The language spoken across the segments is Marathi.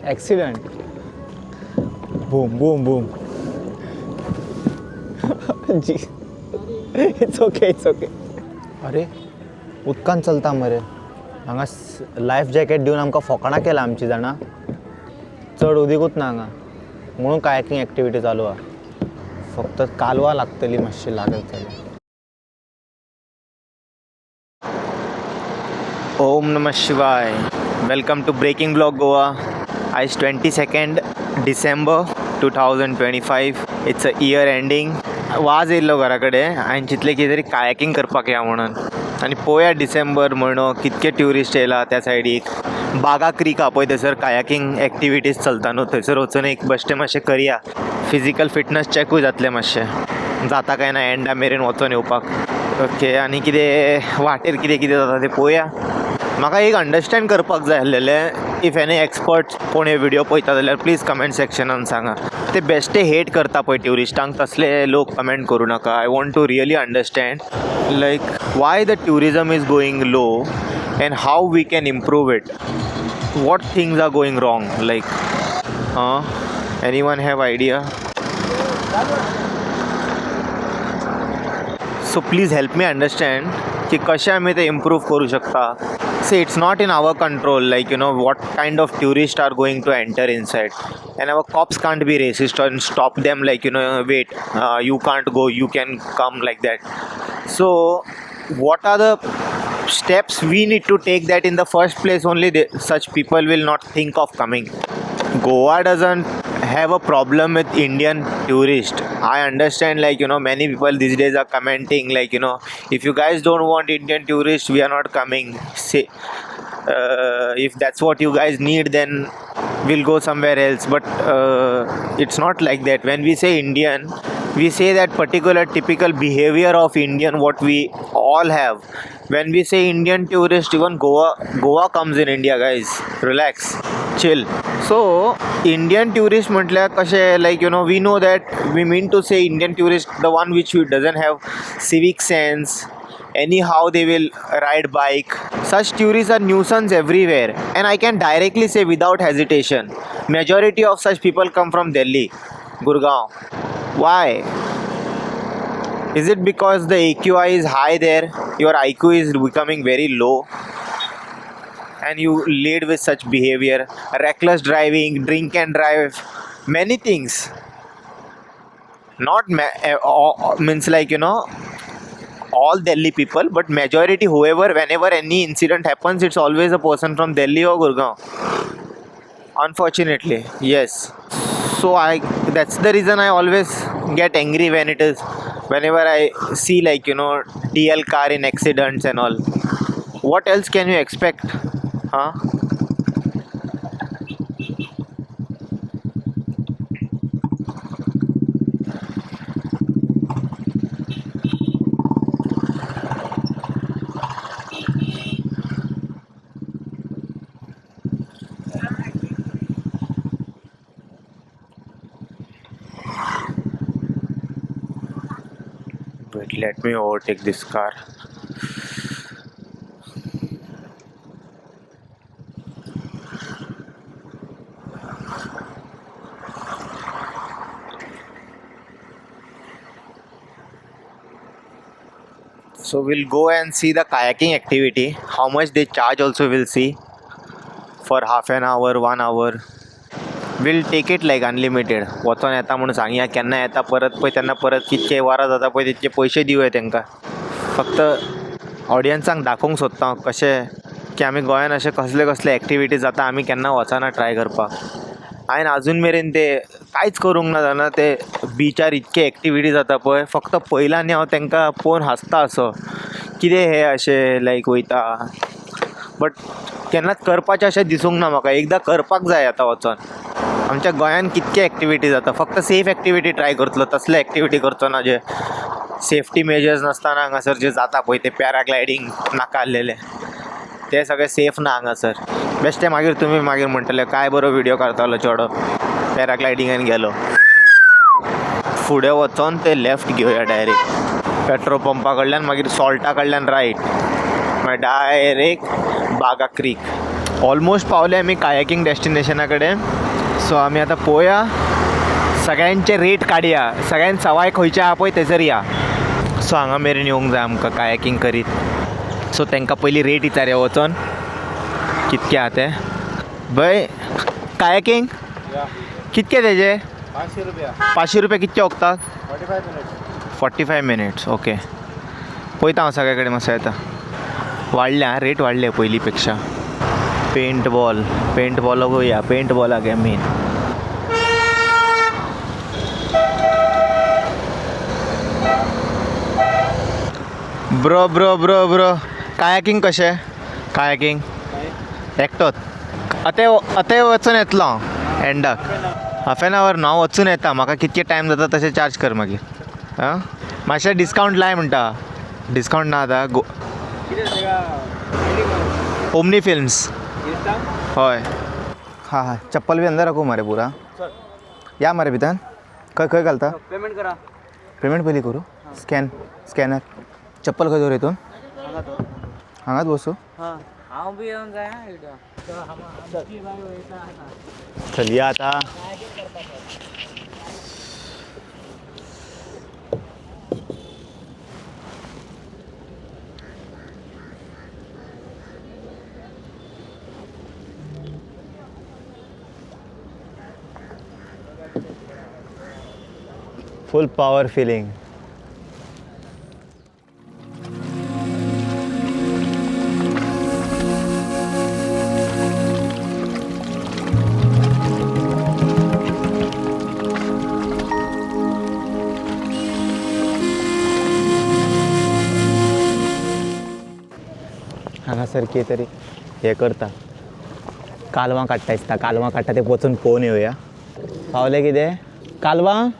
ॲक्सिडंट. Boom boom boom. जी इट्स ओके इट्स ओके. अरे उदकान चलता मरे. हांगा लायफ जॅकेट दिवन आमकां फकाणां केला आमची जाणां. चड उदीकूच ना हांगा म्हणून कायाकींग एक्टिविटी चालू आहा. फक्त कालवा लागतली मातशी लागत जाल्यार. ओम नमः शिवाय. Welcome to breaking blog Goa. आयज 22 डिसेंबर 2025. It's a year ending. वाज येयल्लो घरा कडेन हांवें चिंतलें कितें तरी कायाकींग करपाक या म्हणून. आनी पळोवया डिसेंबर म्हयनो कितके ट्युरिस्ट येयला त्या सायडीक. बागा क्रीक आहा पळय थंयसर कायाकींग एक्टिविटीज चलता न्हू. थंयसर वचून एक बेश्टें मातशें करया. फिजिकल फिटनस चॅकूय जातलें मातशें. जाता काय ना एंडा मेरेन वचून येवपाक. ओके. आनी कितें वाटेर कितें कितें जाता तें पळोवया. म्हाका एक अंडरस्टँड करपाक जाय आसलेलें. इफ एनी एक्सपर्ट कोण हे व्हिडिओ पळयता जाल्यार प्लीज कमेंट सेक्शनान सांगा. ते बेश्टे हेट करता पळय ट्युरिस्टांक तसले लोक कमेंट करूं नाका. I want to really understand like why the tourism is going low and how we can improve it. What things are going wrong like anyone have idea. So please help me understand की कशें आमी ते इम्प्रूव करूं शकता. See, it's not in our control, like, you know, what kind of tourists are going to enter inside. And our cops can't be racist and stop them, like, you know, wait, you can't go, you can come, like that. So, what are the steps we need to take that in the first place only such people will not think of coming. Goa doesn't have a problem with Indian tourists. I understand, like, you know, many people these days are commenting, like, you know, if you guys don't want Indian tourists, we are not coming. Say, if that's what you guys need, then we'll go somewhere else. But it's not like that. When we say Indian, we say that particular typical behavior of Indian what we all have. When we say Indian tourist, even Goa comes in India, guys. Relax, chill. So Indian tourist म्हटल्यार कशें, like, you know, we know that we mean to say Indian tourist the one which doesn't have civic sense. Anyhow they will ride bike. Such tourists are nuisance everywhere, and I can directly say without hesitation majority of such people come from Delhi, Gurgaon. Why? Is it because the AQI is high there? Your IQ is becoming very low and you lead with such behavior, reckless driving, drink and drive, many things. Not means, like, you know, all Delhi people, but majority, whoever, whenever any incident happens, it's always a person from Delhi or Gurgaon, unfortunately. Yes. So that's the reason I always get angry whenever I see, like, you know, TL car in accidents and all. What else can you expect? Huh? Wait, let me overtake this car. So we'll go and see the kayaking activity. How much they charge also we'll see. For half an hour, 1 hour. We'll take it like unlimited. वचोन येता म्हणून सांगया. केन्ना येता परत पळय तेन्ना परत कितके वरां जाता पळय तितके पयशे दिवया तेंकां. फक्त ऑडियन्सांक दाखोवंक सोदता हांव कशें की आमी गोंयान अशे कसले कसले एक्टिविटीज जाता आमी केन्ना वचना ट्राय करपाक. हांवें आजून मेरेन ते कांयच करूंक ना जाणा. ते बिचार इतके एक्टिविटी जाता पळय फक्त पयला आनी हांव तेंकां पळोवन हांसता असो कितें हे अशें लायक वयता. बट केन्नाच करपाचें अशें दिसूंक ना म्हाका. एकदां करपाक जाय आतां वचोन. आमच्या गोंयान कितके एक्टिविटी जाता. फक्त सेफ एक्टिविटी ट्राय करतलो. तसले एक्टिविटी करचो ना जे सेफ्टी मेजर्स नासतना हांगासर जे जाता पळय ते पॅराग्लायडींग नाका आसलेले ते सगळे सेफ ना हांगासर. बेश्टे मागीर तुमी मागीर म्हणटले काय बरो व्हिडिओ काडतालो चेडो पॅराग्लायडिंगान गेलो. फुडें वचोन ते लेफ्ट घेवया डायरेक्ट पेट्रोल पंपा कडल्यान. मागीर सॉल्टा कडल्यान रायट. मागीर डायरेक्ट बागा क्रीक. ऑलमोस्ट पावले आम्ही कायाकिंग डेस्टिनेशनाकडे. सो आम्ही आता पोया सगळ्यांचे रेट काडया, सगळ्यांक सवाय खंयचे आहा पळय थंयसर या. सो हांगा मेरेन येवंक जाय आमकां कायाकिंग करीत. सो तांकां पयलीं रेट विचारया वचोन कितके आहा ते. भय कायाकिंग कितके तेजे? 500 रुपया. 500 रुपया कितके वखतात? 45 मिनिट्स. 45 मिनिट्स. ओके, पळयता हांव सगळे कडेन मातसो येता. वाडल्या रेट वाडले पयलीं पेक्षा. पेंट बॉल वया, पेंट बॉलाक घे मेन. ब्रो कायाकिंग कशें? कायाकिंग एकटोच आतां वचून येतलो हांव एंडाक. हाफ एन आवर हांव वचून येता. म्हाका कितके टायम जाता तशें चार्ज कर मागीर. आं मातशें डिस्कावंट लाय म्हणटा. डिस्कावंट ना आतां ओमनी फिल्म्स. हय हां हां चप्पल बी अंदर राखू मरे पुरा. या मरे भितर. खंय घालता? पेमेंट करा. पेमेंट पयलीं करूं. स्कॅनर. चप्पल खंय दवर हितून? हांगाच बसू. हांव बी येवन जाय. चल या आता. Full power feeling. हांगासर कितें तरी हें करता. कालवां काडटा दिसता. कालवां काडटा ते वचून पळोवन येवया. पावले कितें? कालवां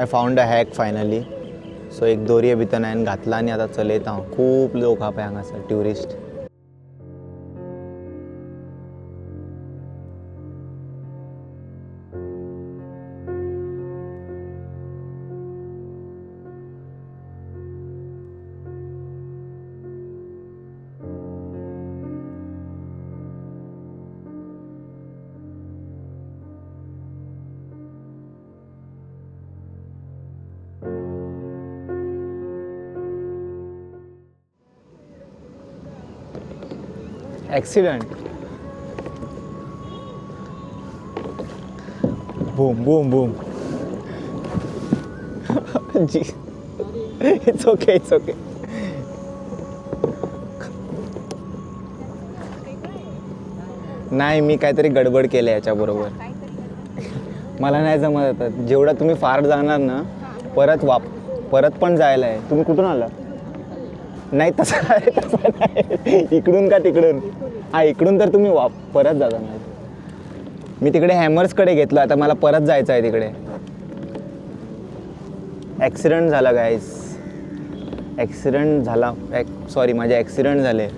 I found a hack finally. So एक दोरये भितर हांवें घातला आनी आतां चलयता हांव. खूब लोक आहा पळय हांगासर tourist. Accident. Boom, boom, boom. Gee. It's okay, it's okay. नाही, मी काहीतरी गडबड केलं याच्याबरोबर. मला नाही जमत आता. जेवढा तुम्ही फार जाणार ना, परत पण जायला आहे. तुम्ही कुठून आला? नाही तसं नाही. इकडून का तिकडून? हा, इकडून तर तुम्ही परत जाता नाही. मी तिकडे हॅमर्सकडे घेतलं, आता मला परत जायचं आहे तिकडे. ॲक्सिडेंट झाला गाईस. ॲक्सिडेंट झाला. सॉरी, माझे ॲक्सिडेंट झाले.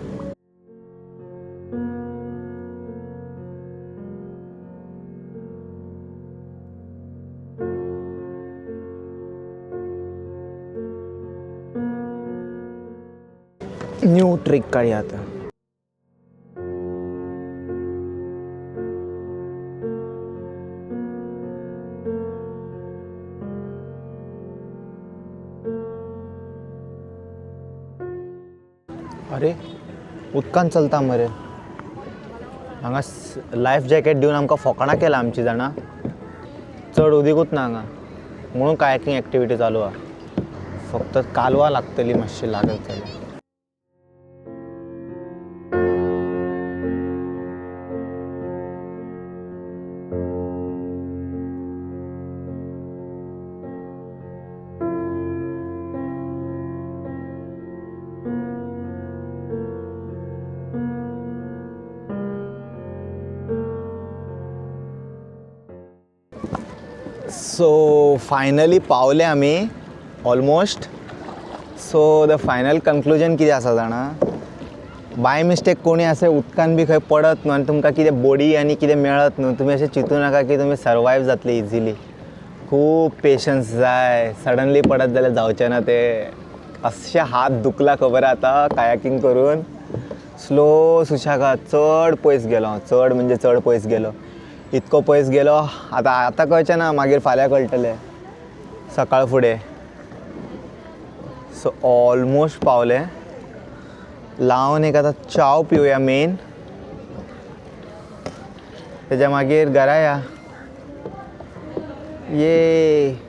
न्यू ट्रिक काढी आता. अरे उदकान चलता मरे. हांगा लायफ जॅकेट दिवन आमकां फकाणां केला आमची जाणां. चड उदीकूच ना हांगा, म्हणून कायाकींग एक्टिविटी चालू आहा. फक्त कालवा लागतली मातशी लागत जाल्यार. सो फायनली पावले आमी almost. So the final conclusion कितें आसा जाणा, बाय मिस्टेक कोणी अशें उदकान बी खंय पडत न्हू आनी तुमकां कितें बॉडी आनी कितें मेळत न्हू, तुमी अशें चिंतू नाका की तुमी सर्वायव जातले इजिली. खूब पेशन्स जाय. सडनली पडत जाल्यार जावचें ना ते. अशें हात दुखला खबर आतां कायाकींग करून. स्लो सुशागाद चड पयस गेलो हांव. चड म्हणजे चड पयस गेलो. इतको पयस गेलो. आतां कळचें ना, मागीर फाल्यां कळटलें सकाळ फुडें. सो ऑलमोस्ट पावले. लावन एक आतां चाव पिवया मेन, तेज्या मागीर घरा या. ये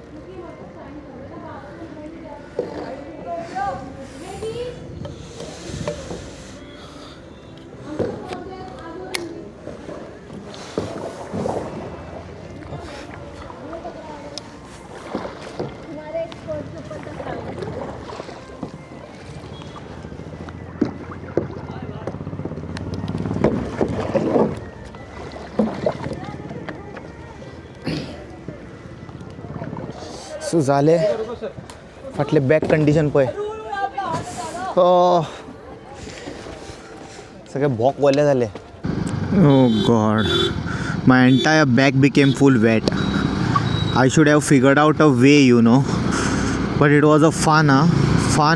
सो जाले. फाटले बॅक कंडिशन पळय. सगळे भोक वले जाले. Oh God, my entire back became full wet. I should have figured out a way, you know. But it was a fun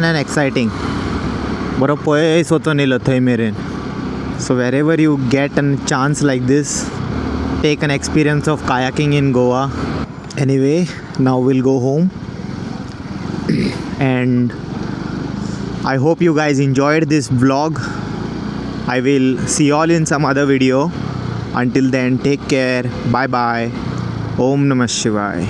and exciting. बरो पयस वचून येयलो थंय मेरेन. So wherever you get a chance like this, take an experience of kayaking in Goa. Anyway, now we'll go home. And I hope you guys enjoyed this vlog. I will see you all in some other video. Until then, take care. Bye bye. Om Namah Shivaya.